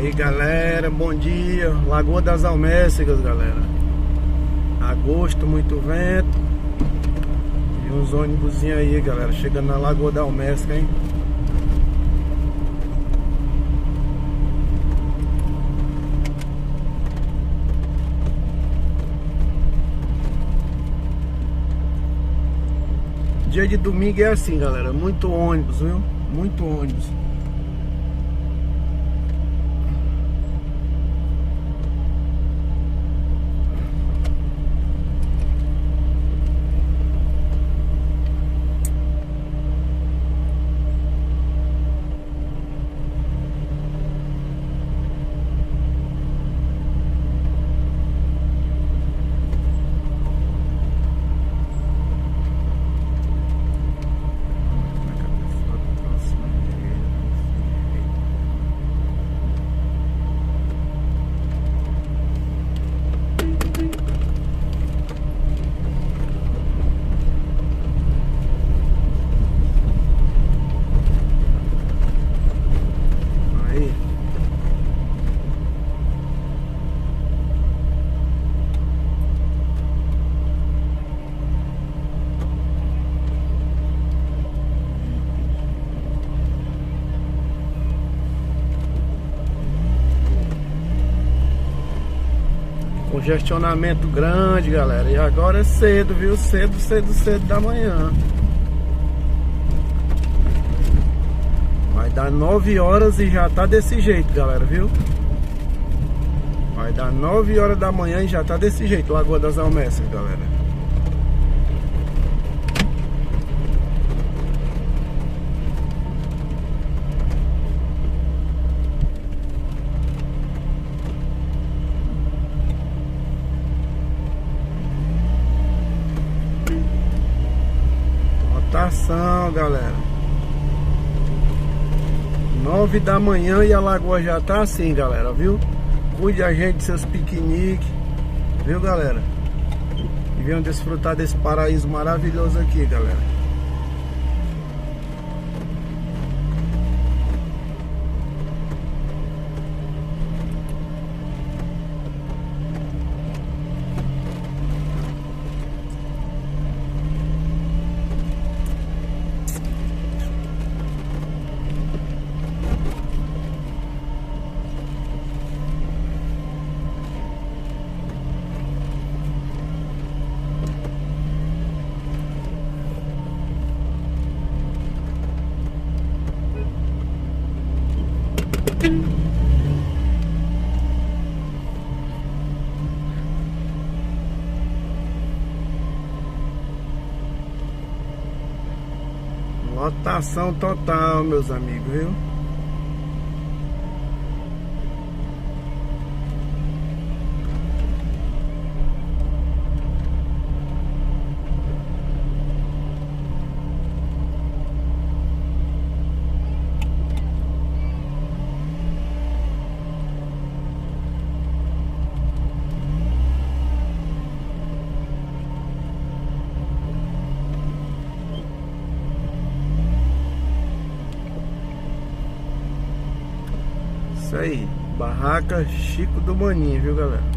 Aí galera, bom dia. Lagoa das Almécigas, galera. Agosto, muito vento. E uns ônibus aí, galera, chegando na Lagoa da Alméciga, hein? Dia de domingo é assim, galera, muito ônibus, viu? Muito ônibus. Congestionamento grande, galera. E agora é cedo, viu? Cedo da manhã. Vai dar 9 horas e já tá desse jeito, galera, viu? Vai dar 9 horas da manhã e já tá desse jeito, Lagoa das Almécigas, galera. Lotação, galera. 9 da manhã e a lagoa já tá assim, galera, viu? Cuide a gente de seus piqueniques, viu, galera? E venham desfrutar desse paraíso maravilhoso aqui, galera. Lotação total, meus amigos, viu? Isso aí, Barraca Chico do Maninho, viu, galera?